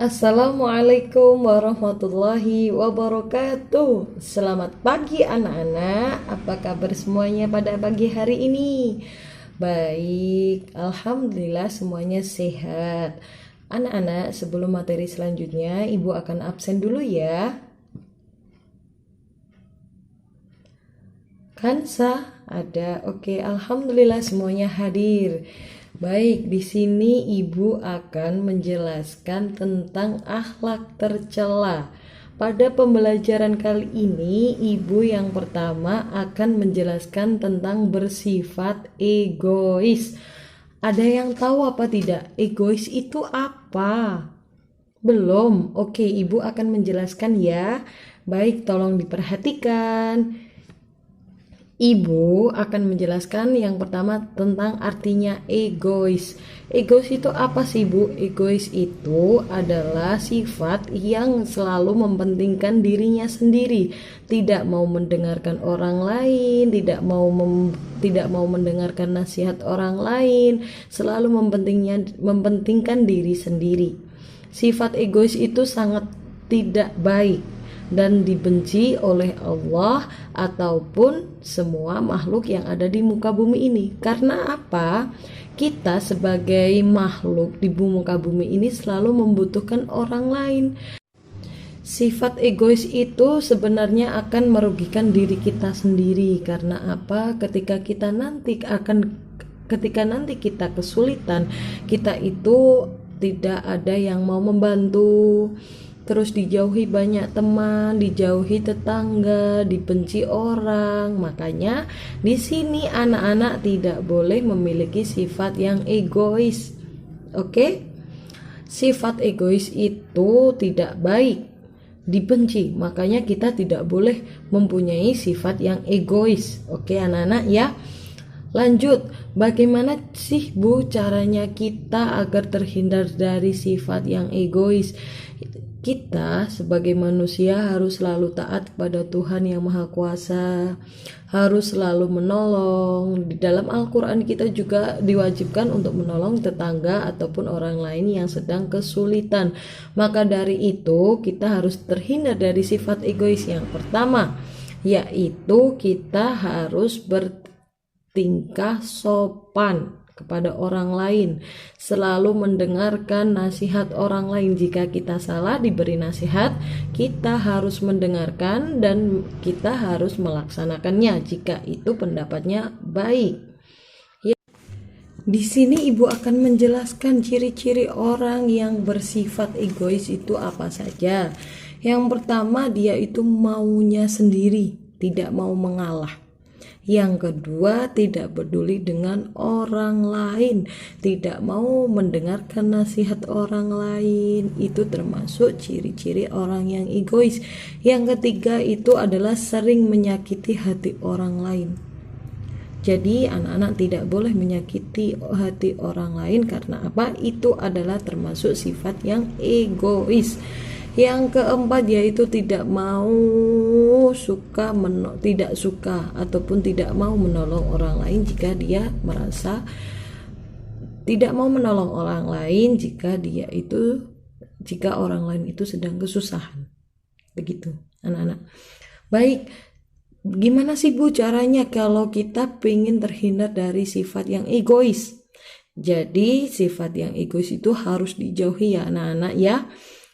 Assalamualaikum warahmatullahi wabarakatuh. Selamat pagi anak-anak. Apa kabar semuanya pada pagi hari ini? Baik, alhamdulillah semuanya sehat. Anak-anak, sebelum materi selanjutnya, Ibu akan absen dulu ya. Kansa ada. Oke, alhamdulillah semuanya hadir. Baik, di sini Ibu akan menjelaskan tentang akhlak tercela. Pada pembelajaran kali ini, Ibu yang pertama akan menjelaskan tentang bersifat egois. Ada yang tahu apa tidak? Egois itu apa? Belum? Oke, Ibu akan menjelaskan ya. Baik, tolong diperhatikan. Ibu akan menjelaskan yang pertama tentang artinya egois. Egois itu apa sih, Bu? Egois itu adalah sifat yang selalu mementingkan dirinya sendiri, tidak mau mendengarkan orang lain, tidak mau mendengarkan nasihat orang lain, selalu mementingkan diri sendiri. Sifat egois itu sangat tidak baik dan dibenci oleh Allah ataupun semua makhluk yang ada di muka bumi ini. Karena apa? Kita sebagai makhluk di muka bumi ini selalu membutuhkan orang lain. Sifat egois itu sebenarnya akan merugikan diri kita sendiri. Karena apa? Ketika nanti kita kesulitan, kita itu tidak ada yang mau membantu, terus dijauhi banyak teman, dijauhi tetangga, dibenci orang. Makanya di sini anak-anak tidak boleh memiliki sifat yang egois. Oke? Sifat egois itu tidak baik, dibenci. Makanya kita tidak boleh mempunyai sifat yang egois. Oke, anak-anak ya. Lanjut, bagaimana sih Bu caranya kita agar terhindar dari sifat yang egois? Kita sebagai manusia harus selalu taat kepada Tuhan yang Maha Kuasa, harus selalu menolong. Di dalam Al-Quran kita juga diwajibkan untuk menolong tetangga ataupun orang lain yang sedang kesulitan. Maka dari itu kita harus terhindar dari sifat egois yang pertama, yaitu kita harus bertingkah sopan kepada orang lain, selalu mendengarkan nasihat orang lain. Jika kita salah diberi nasihat, kita harus mendengarkan dan kita harus melaksanakannya jika itu pendapatnya baik. Di sini Ibu akan menjelaskan ciri-ciri orang yang bersifat egois itu apa saja. Yang pertama, dia itu maunya sendiri, tidak mau mengalah. Yang kedua, tidak peduli dengan orang lain, tidak mau mendengarkan nasihat orang lain. Itu termasuk ciri-ciri orang yang egois. Yang ketiga itu adalah sering menyakiti hati orang lain. Jadi anak-anak tidak boleh menyakiti hati orang lain. Karena apa? Itu adalah termasuk sifat yang egois. Yang keempat yaitu tidak suka ataupun tidak mau menolong orang lain jika dia merasa tidak mau menolong orang lain jika orang lain itu sedang kesusahan. Begitu, anak-anak. Baik, gimana sih Bu caranya kalau kita pengen terhindar dari sifat yang egois? Jadi sifat yang egois itu harus dijauhi ya anak-anak ya.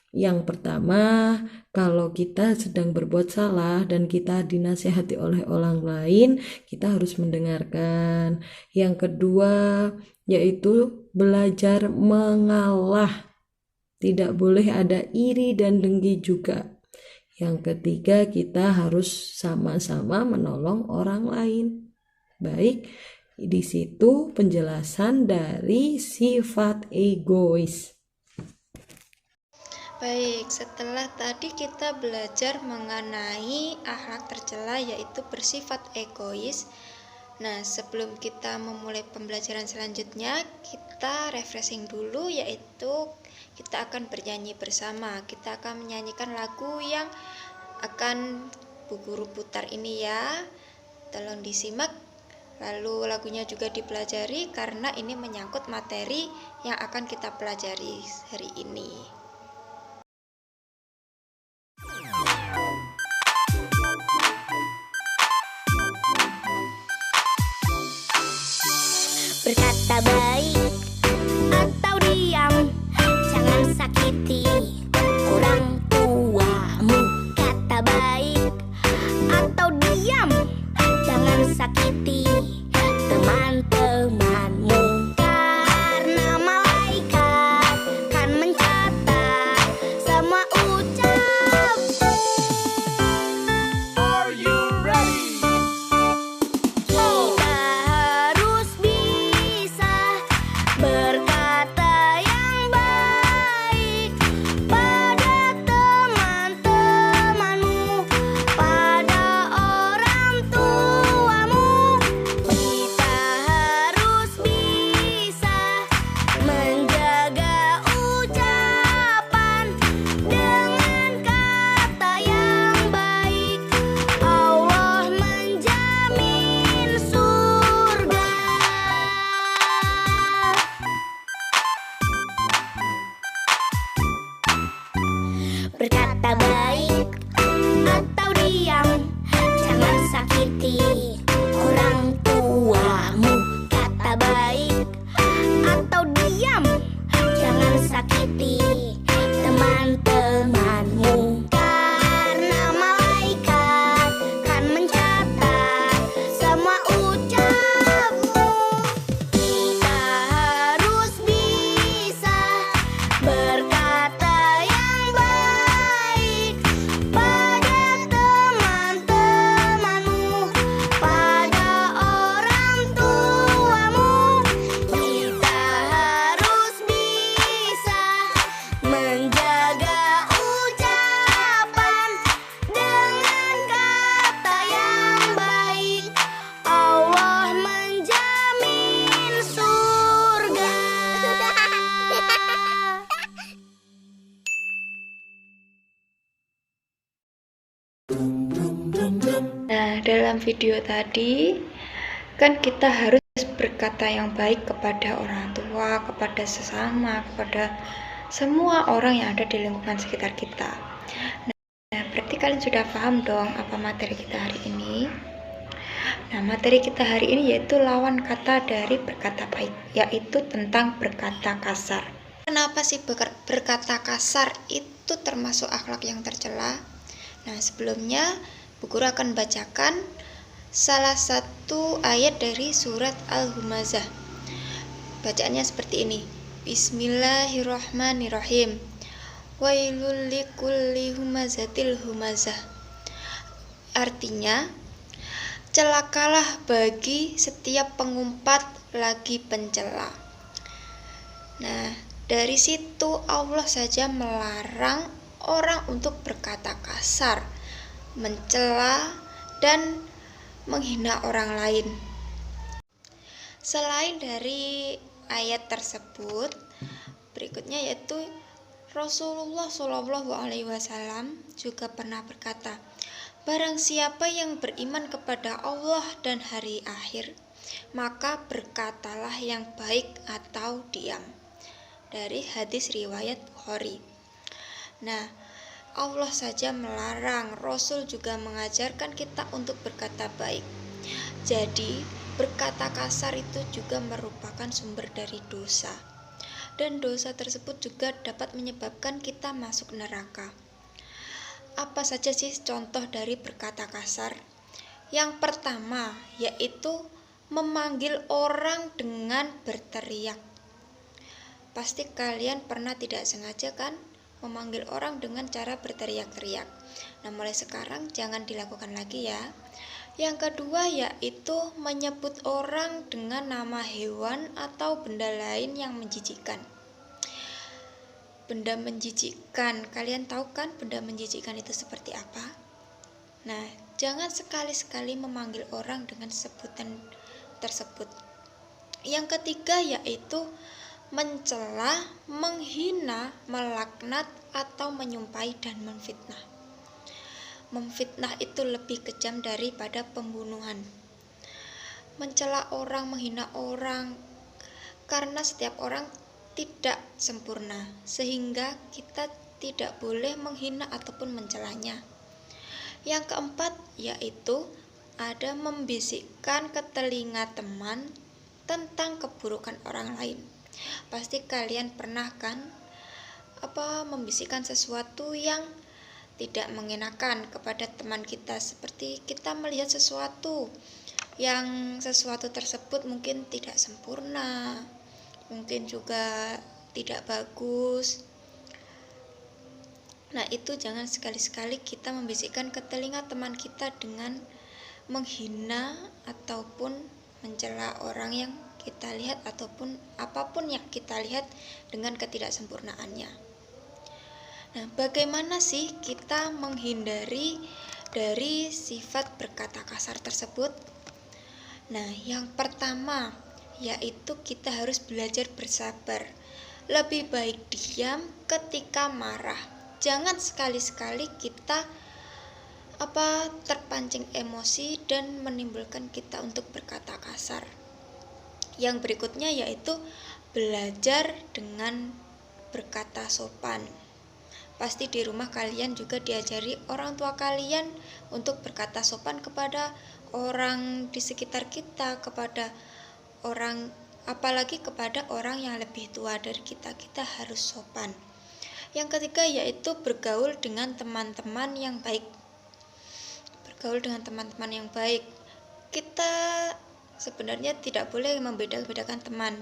Yang pertama, kalau kita sedang berbuat salah dan kita dinasihati oleh orang lain, kita harus mendengarkan. Yang kedua, yaitu belajar mengalah. Tidak boleh ada iri dan dengki juga. Yang ketiga, kita harus sama-sama menolong orang lain. Baik, di situ penjelasan dari sifat egois. Baik, setelah tadi kita belajar mengenai akhlak tercela yaitu bersifat egois. Nah, sebelum kita memulai pembelajaran selanjutnya, kita refreshing dulu yaitu kita akan bernyanyi bersama. Kita akan menyanyikan lagu yang akan Bu Guru putar ini ya. Tolong disimak. Lalu lagunya juga dipelajari karena ini menyangkut materi yang akan kita pelajari hari ini. Berkata baik atau diam, jangan sakiti orang tuamu. Kata baik atau diam, jangan sakiti teman-temanmu. Karena malaikat kan mencatat semua ucap. Are you ready? Kita harus bisa berkata yang baik pada teman-temanmu, pada orang tuamu. Kita harus bisa menjaga ucapan dengan kata yang baik. Allah menjamin surga. Berkata baik atau diam, jangan sakiti orang tuamu. Kata baik atau diam, jangan sakiti teman-temanmu. Karena malaikat kan mencatat semua ucapmu. Kita harus bisa berkata yang baik pada teman-temanmu, pada orang tuamu. Kita harus bisa menjaga ucapan dengan kata yang baik. Allah menjamin surga. Nah, dalam video tadi kan kita harus berkata yang baik kepada orang tua, kepada sesama, kepada semua orang yang ada di lingkungan sekitar kita. Nah, berarti kalian sudah paham dong apa materi kita hari ini. Nah, materi kita hari ini yaitu lawan kata dari berkata baik, yaitu tentang berkata kasar. Kenapa sih berkata kasar itu termasuk akhlak yang tercela? Nah, sebelumnya Bu Guru akan bacakan salah satu ayat dari surat Al-Humazah. Bacaannya seperti ini. Bismillahirrahmanirrahim. Wailul likulli humazatil humazah. Artinya, celakalah bagi setiap pengumpat lagi pencela. Nah, dari situ Allah saja melarang orang untuk berkata kasar, mencela, dan menghina orang lain. Selain dari ayat tersebut, berikutnya yaitu Rasulullah SAW juga pernah berkata, barang siapa yang beriman kepada Allah dan hari akhir, maka berkatalah yang baik atau diam. Dari hadis riwayat Bukhari. Nah, Allah saja melarang, Rasul juga mengajarkan kita untuk berkata baik. Jadi, berkata kasar itu juga merupakan sumber dari dosa. Dan dosa tersebut juga dapat menyebabkan kita masuk neraka. Apa saja sih contoh dari berkata kasar? Yang pertama, yaitu memanggil orang dengan berteriak. Pasti kalian pernah tidak sengaja kan memanggil orang dengan cara berteriak-teriak. Nah, mulai sekarang jangan dilakukan lagi ya. Yang kedua yaitu menyebut orang dengan nama hewan atau benda lain yang menjijikkan. Benda menjijikkan, kalian tahu kan benda menjijikkan itu seperti apa? Nah, jangan sekali-sekali memanggil orang dengan sebutan tersebut. Yang ketiga yaitu mencela, menghina, melaknat, atau menyumpahi dan memfitnah. Memfitnah itu lebih kejam daripada pembunuhan. Mencela orang, menghina orang, karena setiap orang tidak sempurna, sehingga kita tidak boleh menghina ataupun mencelanya. Yang keempat yaitu ada membisikkan ke telinga teman tentang keburukan orang lain. Pasti kalian pernah kan membisikkan sesuatu yang tidak mengenakan kepada teman kita, seperti kita melihat sesuatu tersebut mungkin tidak sempurna, mungkin juga tidak bagus. Nah, itu jangan sekali-sekali kita membisikkan ke telinga teman kita dengan menghina ataupun mencela orang yang kita lihat ataupun apapun yang kita lihat dengan ketidaksempurnaannya. Nah, bagaimana sih kita menghindari dari sifat berkata kasar tersebut? Nah, yang pertama yaitu kita harus belajar bersabar. Lebih baik diam ketika marah. Jangan sekali-sekali kita terpancing emosi dan menimbulkan kita untuk berkata kasar. Yang berikutnya yaitu belajar dengan berkata sopan. Pasti di rumah kalian juga diajari orang tua kalian untuk berkata sopan kepada orang di sekitar kita, kepada orang, apalagi kepada orang yang lebih tua dari kita. Kita harus sopan. Yang ketiga yaitu bergaul dengan teman-teman yang baik. Bergaul dengan teman-teman yang baik. Kita sebenarnya tidak boleh membeda-bedakan teman.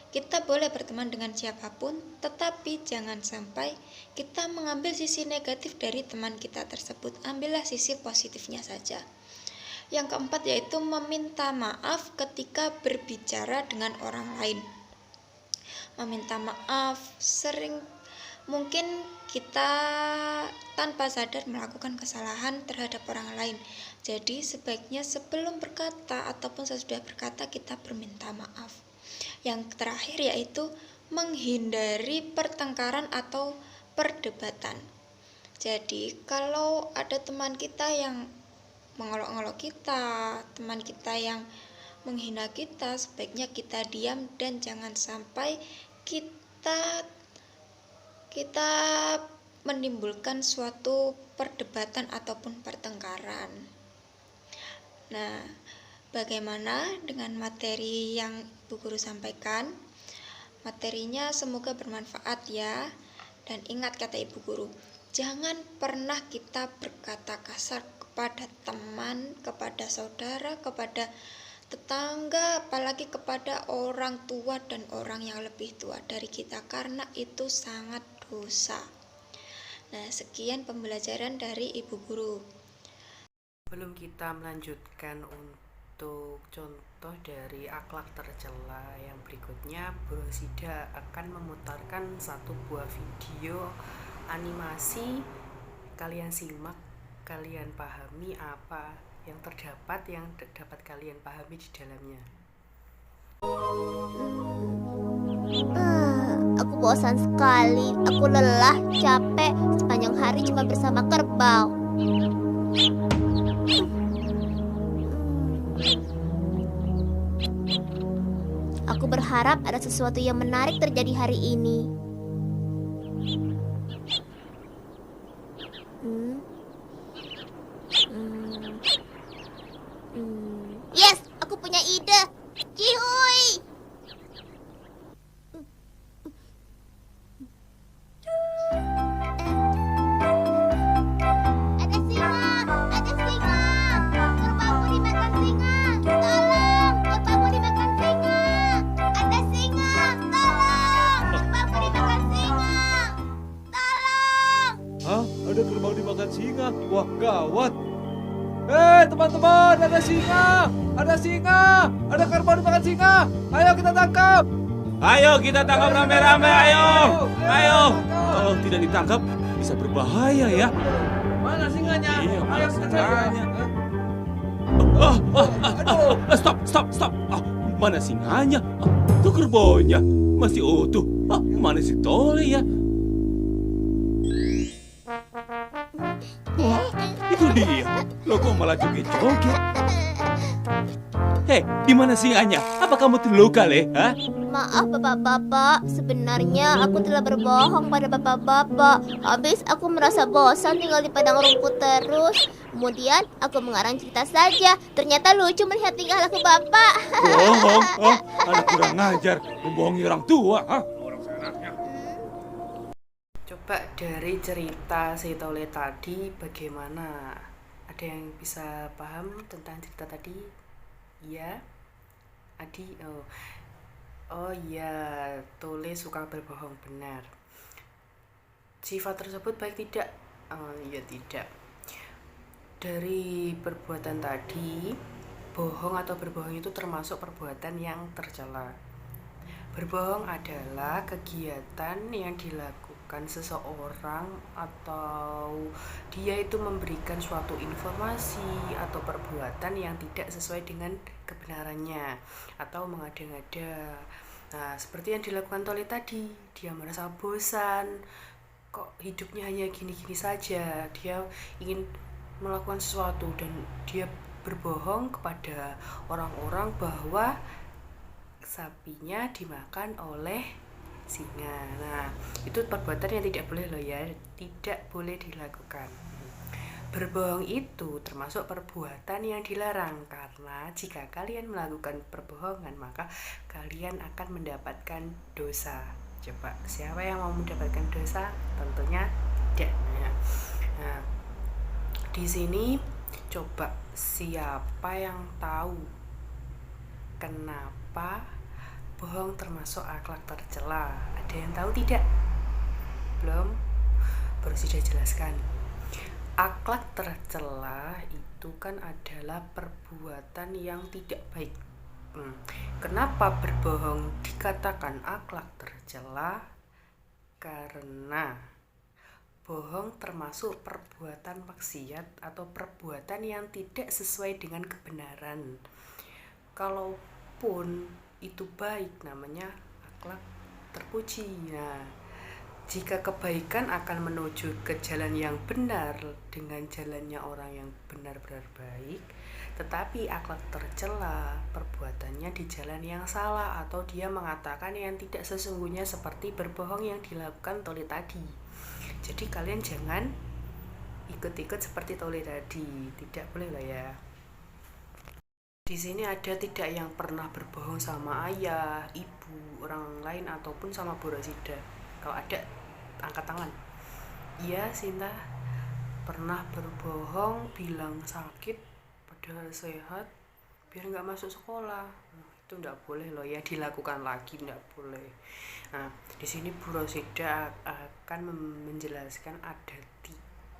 Kita boleh berteman dengan siapapun, tetapi jangan sampai kita mengambil sisi negatif dari teman kita tersebut. Ambillah sisi positifnya saja. Yang keempat yaitu meminta maaf ketika berbicara dengan orang lain. Meminta maaf, mungkin kita tanpa sadar melakukan kesalahan terhadap orang lain. Jadi sebaiknya sebelum berkata ataupun sesudah berkata kita berminta maaf. Yang terakhir yaitu menghindari pertengkaran atau perdebatan. Jadi kalau ada teman kita yang mengolok-olok kita, teman kita yang menghina kita, sebaiknya kita diam dan jangan sampai kita menimbulkan suatu perdebatan ataupun pertengkaran. Nah, bagaimana dengan materi yang Ibu Guru sampaikan? Materinya semoga bermanfaat ya. Dan ingat kata Ibu Guru, jangan pernah kita berkata kasar kepada teman, kepada saudara, kepada tetangga, apalagi kepada orang tua dan orang yang lebih tua dari kita, karena itu sangat dosa. Nah, sekian pembelajaran dari Ibu Guru. Sebelum kita melanjutkan untuk contoh dari akhlak tercela yang berikutnya, Bu Rosida akan memutarkan satu buah video animasi. Kalian simak, kalian pahami apa yang dapat kalian pahami di dalamnya. Aku bosan sekali. Aku lelah, capek. Sepanjang hari cuma bersama kerbau. Aku berharap ada sesuatu yang menarik terjadi hari ini. Yes, aku punya ide. Cihuy. Ada singa, ada singa. Kerbauku dimakan singa. Tolong, kerbauku dimakan singa. Ada singa, tolong. Kerbauku dimakan singa. Tolong. Hah? Ada kerbau dimakan singa? Wah, gawat. Teman-teman, ada singa. Ada singa. Ada kerbau dimakan singa. Ayo kita tangkap. Ayo kita tangkap rame-rame, ayo. Ayo. Kalau tidak ditangkap bisa berbahaya ya. Mana singanya? Iya, ayo kita cari. Stop. Mana singanya? Itu kerbaunya masih utuh. Mana si Tole ya? Itu dia. Lo kok malah joget-joget? di mana singanya? Apa kamu terluka, Le? Hah? Maaf bapak-bapak, sebenarnya aku telah berbohong pada bapak-bapak. Habis aku merasa bosan tinggal di padang rumput terus. Kemudian aku mengarang cerita saja. Ternyata lucu melihat tingkah laku bapak. Bohong? Anak kurang ngajar, membohongi orang tua. Coba dari cerita si Tole tadi bagaimana? Ada yang bisa paham tentang cerita tadi? Iya? Adi? Oh iya, Tole suka berbohong, benar. Sifat tersebut baik tidak? Oh iya tidak. Dari perbuatan tadi, bohong atau berbohong itu termasuk perbuatan yang tercela. Berbohong adalah kegiatan yang dilakukan seseorang atau dia itu memberikan suatu informasi atau perbuatan yang tidak sesuai dengan kebenarannya atau mengada-ngada. Nah, seperti yang dilakukan Tole tadi, dia merasa bosan, kok hidupnya hanya gini-gini saja. Dia ingin melakukan sesuatu dan dia berbohong kepada orang-orang bahwa sapinya dimakan oleh singa. Nah, itu perbuatan yang tidak boleh loh ya, tidak boleh dilakukan. Berbohong itu termasuk perbuatan yang dilarang karena jika kalian melakukan perbohongan maka kalian akan mendapatkan dosa. Coba, siapa yang mau mendapatkan dosa? Tentunya tidak. Nah, di sini coba siapa yang tahu kenapa bohong termasuk akhlak tercela? Ada yang tahu tidak? Belum? Baru sudah jelaskan. Akhlak tercela itu kan adalah perbuatan yang tidak baik. Kenapa berbohong dikatakan akhlak tercela? Karena bohong termasuk perbuatan maksiat atau perbuatan yang tidak sesuai dengan kebenaran. Kalaupun itu baik, namanya akhlak terpuji. Nah, jika kebaikan akan menuju ke jalan yang benar dengan jalannya orang yang benar-benar baik, tetapi akhlak tercela perbuatannya di jalan yang salah atau dia mengatakan yang tidak sesungguhnya seperti berbohong yang dilakukan Tole tadi. Jadi kalian jangan ikut-ikut seperti Tole tadi, tidak boleh lah ya. Di sini ada tidak yang pernah berbohong sama ayah, ibu, orang lain ataupun sama Bu Rosida? Kalau ada, angkat tangan. Iya, Sinta pernah berbohong bilang sakit padahal sehat biar nggak masuk sekolah. Itu nggak boleh loh ya, dilakukan lagi nggak boleh. Nah, di sini Bu Rosida akan menjelaskan ada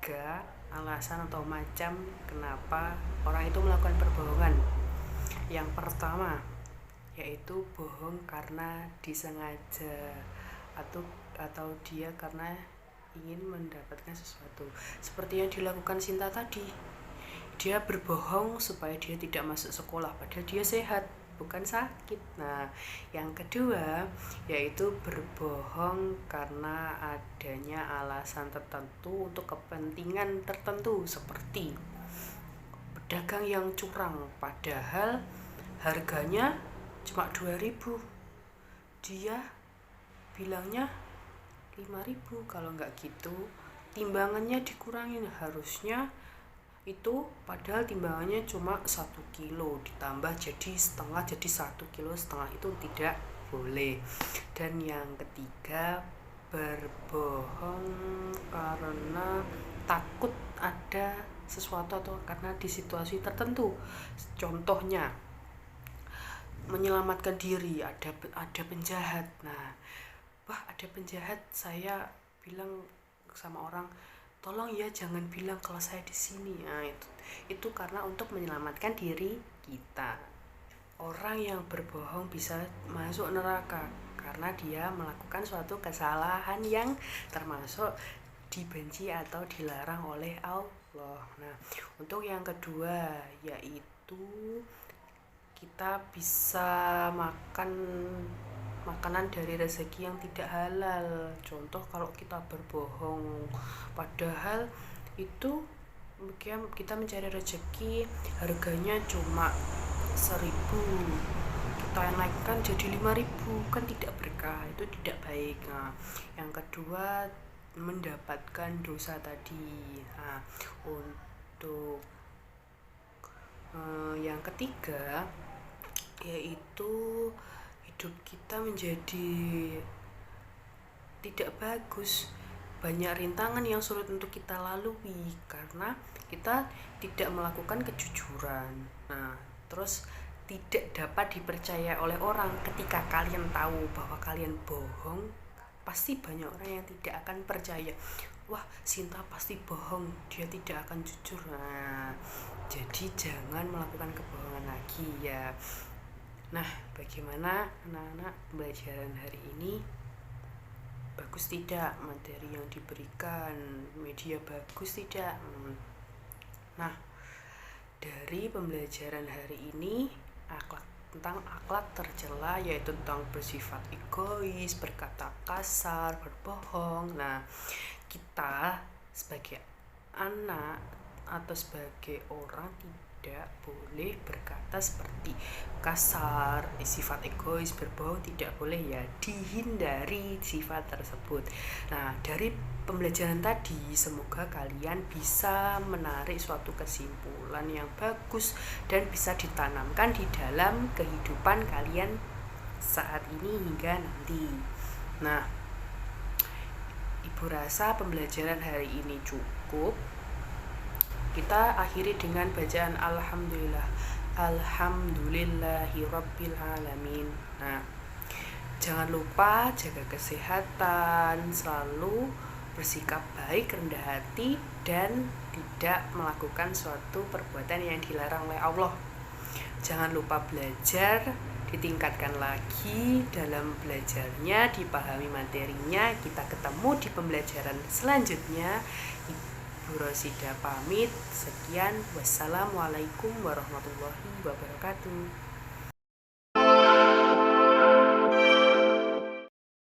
3 alasan atau macam kenapa orang itu melakukan perbohongan. Yang pertama yaitu bohong karena disengaja atau dia karena ingin mendapatkan sesuatu. Seperti yang dilakukan Sinta tadi. Dia berbohong supaya dia tidak masuk sekolah padahal dia sehat, bukan sakit. Nah, yang kedua yaitu berbohong karena adanya alasan tertentu untuk kepentingan tertentu seperti pedagang yang curang padahal harganya cuma 2.000. Dia bilangnya 5.000. Kalau nggak gitu timbangannya dikurangin, harusnya itu padahal timbangannya cuma 1 kilo ditambah jadi setengah, jadi 1,5 kilo. Itu tidak boleh. Dan yang ketiga, berbohong karena takut ada sesuatu atau karena di situasi tertentu. Contohnya menyelamatkan diri, ada penjahat. Nah, wah ada penjahat, saya bilang sama orang, tolong ya jangan bilang kalau saya di sini. Nah, itu karena untuk menyelamatkan diri kita. Orang yang berbohong bisa masuk neraka karena dia melakukan suatu kesalahan yang termasuk dibenci atau dilarang oleh Allah. Nah, untuk yang kedua yaitu kita bisa makan makanan dari rezeki yang tidak halal. Contoh kalau kita berbohong padahal itu kita mencari rezeki harganya cuma 1.000, kita naikkan jadi 5.000, kan tidak berkah, itu tidak baik. Nah, yang kedua mendapatkan dosa tadi. Nah, untuk yang ketiga yaitu hidup kita menjadi tidak bagus, banyak rintangan yang sulit untuk kita lalui karena kita tidak melakukan kejujuran. Nah, terus tidak dapat dipercaya oleh orang. Ketika kalian tahu bahwa kalian bohong, pasti banyak orang yang tidak akan percaya. Wah, Sinta pasti bohong, dia tidak akan jujur. Nah, jadi jangan melakukan kebohongan lagi ya. Nah, bagaimana anak-anak pembelajaran hari ini? Bagus tidak materi yang diberikan? Media bagus tidak? Nah, dari pembelajaran hari ini tentang akhlak tercela, yaitu tentang bersifat egois, berkata kasar, berbohong. Nah, kita sebagai anak atau sebagai orang tidak boleh berkata seperti kasar, sifat egois, berbohong, tidak boleh ya, dihindari sifat tersebut. Nah, dari pembelajaran tadi semoga kalian bisa menarik suatu kesimpulan yang bagus dan bisa ditanamkan di dalam kehidupan kalian saat ini hingga nanti. Nah, Ibu rasa pembelajaran hari ini cukup. Kita akhiri dengan bacaan Alhamdulillah. Alhamdulillahirabbil alamin. Nah, jangan lupa jaga kesehatan, selalu bersikap baik, rendah hati, dan tidak melakukan suatu perbuatan yang dilarang oleh Allah. Jangan lupa belajar, ditingkatkan lagi dalam belajarnya, dipahami materinya. Kita ketemu di pembelajaran selanjutnya. Ibu Rosida pamit. Sekian. Wassalamualaikum warahmatullahi wabarakatuh.